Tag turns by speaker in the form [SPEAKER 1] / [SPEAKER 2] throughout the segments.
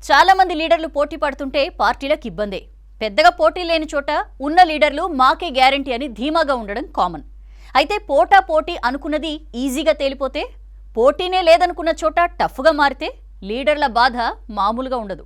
[SPEAKER 1] చాలా మంది లీడర్లు పోటీ పడుతుంటే పార్టీలకు ఇబ్బందే. పెద్దగా పోటీ లేని చోట ఉన్న లీడర్లు మాకే గ్యారంటీ అని ధీమాగా ఉండడం కామన్. అయితే పోటా పోటీ అనుకున్నది ఈజీగా తేలిపోతే, పోటీనే లేదనుకున్న చోట టఫ్గా మారితే లీడర్ల బాధ మామూలుగా ఉండదు.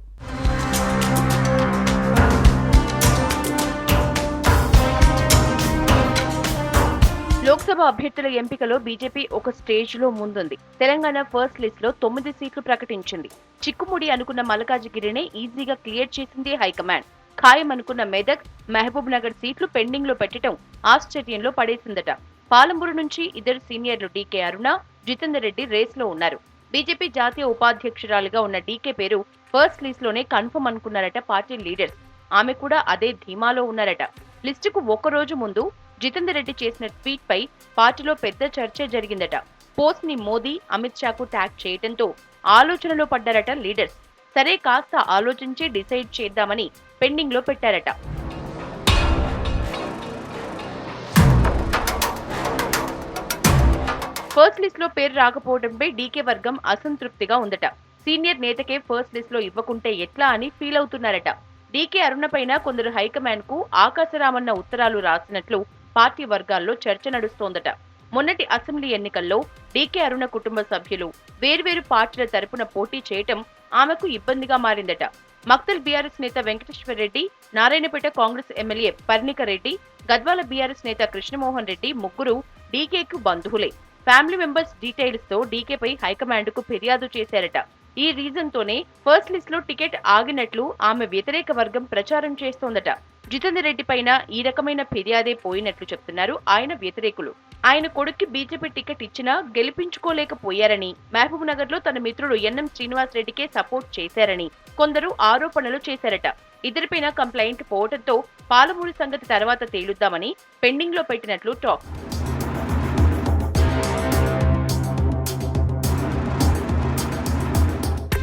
[SPEAKER 2] లోక్సభ అభ్యర్థుల ఎంపికలో బీజేపీ ఒక స్టేజ్లో ముందుంది. తెలంగాణ ఫస్ట్ లిస్ట్ లో 9 సీట్లు ప్రకటించింది. చిక్కుముడి అనుకున్న మల్కాజిగిరినే ఈజీగా క్లియర్ చేసింది హైకమాండ్. ఖాయం అనుకున్న మెదక్, మహబూబ్ నగర్ సీట్లు పెండింగ్ లో పెట్టడం ఆశ్చర్యంలో పడేసిందట. పాలమూరు నుంచి ఇద్దరు సీనియర్లు డీకే అరుణ, జితేందర్ రెడ్డి రేస్ లో ఉన్నారు. బీజేపీ జాతీయ ఉపాధ్యక్షురాలిగా ఉన్న డీకే పేరు ఫస్ట్ లిస్ట్ లోనే కన్ఫర్మ్ అనుకున్నారట పార్టీ లీడర్స్. ఆమె కూడా అదే ధీమాలో ఉన్నారట. లిస్టుకు ఒక్కరోజు ముందు జితేందర్ రెడ్డి చేసిన ట్వీట్ పై పార్టీలో పెద్ద చర్చ జరిగిందట. పోస్ట్ ని మోదీ, అమిత్ షాకు ట్యాగ్ చేయడంతో ఆలోచనలో పడ్డారట లీడర్స్. సరే కాస్త ఆలోచించి డిసైడ్ చేద్దామని పెండింగ్ లో పెట్టారట. ఫస్ట్ లిస్ట్ లో పేరు రాకపోవడంపై డీకే వర్గం అసంతృప్తిగా ఉందట. సీనియర్ నేతకే ఫస్ట్ లిస్ట్ లో ఇవ్వకుంటే ఎట్లా అని ఫీల్ అవుతున్నారట. డీకే అరుణ పైన కొందరు హైకమాండ్ కు ఆకాశరామన్న ఉత్తరాలు రాసినట్లు పార్టీ వర్గాల్లో చర్చ నడుస్తోందట. మొన్నటి అసెంబ్లీ ఎన్నికల్లో డీకే అరుణ కుటుంబ సభ్యులు వేర్వేరు పార్టీల తరపున పోటీ చేయటం ఆమెకు ఇబ్బందిగా మారిందట. మక్తల్ బీఆర్ఎస్ నేత వెంకటేశ్వర్ రెడ్డి, నారాయణపేట కాంగ్రెస్ ఎమ్మెల్యే పర్ణిక రెడ్డి, గద్వాల బీఆర్ఎస్ నేత కృష్ణమోహన్ రెడ్డి ముగ్గురు డీకేకు బంధువులే. ఫ్యామిలీ మెంబర్స్ డీటెయిల్స్ తో డీకేపై హైకమాండ్ కు ఫిర్యాదు చేశారట. ఈ రీజన్ తోనే ఫస్ట్ లిస్ట్ లో టికెట్ ఆగినట్లు ఆమె వ్యతిరేక వర్గం ప్రచారం చేస్తోందట. జితేందర్ రెడ్డి పైన ఈ రకమైన ఫిర్యాదే పోయినట్లు చెప్తున్నారు ఆయన వ్యతిరేకులు. ఆయన కొడుక్కి బీజేపీ టికెట్ ఇచ్చినా గెలిపించుకోలేకపోయారని, మహబూబ్ నగర్ లో తన మిత్రుడు ఎన్ఎం శ్రీనివాస్ రెడ్డికే సపోర్ట్ చేశారని కొందరు ఆరోపణలు చేశారట. ఇద్దరిపైన కంప్లైంట్ పోవడంతో పాలమూరు సంగతి తర్వాత తేలుద్దామని పెండింగ్ లో పెట్టినట్లు టాక్.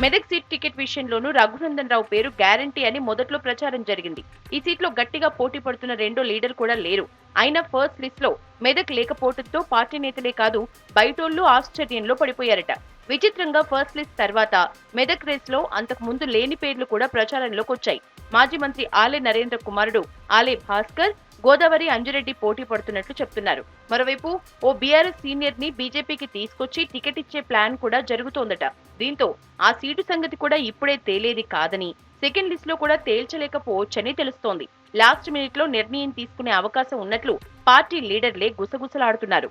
[SPEAKER 2] మెదక్ సీట్ టికెట్ విషయంలోనూ రఘునందన్ రావు పేరు గ్యారంటీ అని మొదట్లో ప్రచారం జరిగింది. ఈ సీట్లో గట్టిగా పోటీ పడుతున్న రెండో లీడర్ కూడా లేరు. అయినా ఫస్ట్ లిస్ట్ లో మెదక్ లేకపోవడంతో పార్టీ నేతలే కాదు బయటోళ్లు ఆశ్చర్యంలో పడిపోయారట. విచిత్రంగా ఫస్ట్ లిస్ట్ తర్వాత మెదక్ రేస్ లో అంతకు ముందు లేని పేర్లు కూడా ప్రచారంలోకి వచ్చాయి. మాజీ మంత్రి ఆలే నరేంద్ర కుమారుడు ఆలే భాస్కర్, గోదావరి అంజిరెడ్డి పోటీ పడుతున్నట్లు చెప్తున్నారు. మరోవైపు ఓ బీఆర్ఎస్ సీనియర్ ని బీజేపీకి తీసుకొచ్చి టికెట్ ఇచ్చే ప్లాన్ కూడా జరుగుతోందట. దీంతో ఆ సీటు సంగతి కూడా ఇప్పుడే తేలేది కాదని, సెకండ్ లిస్ట్ లో కూడా తేల్చలేకపోవచ్చని తెలుస్తోంది. లాస్ట్ మినిట్ లో నిర్ణయం తీసుకునే అవకాశం ఉన్నట్లు పార్టీ లీడర్లే గుసగుసలాడుతున్నారు.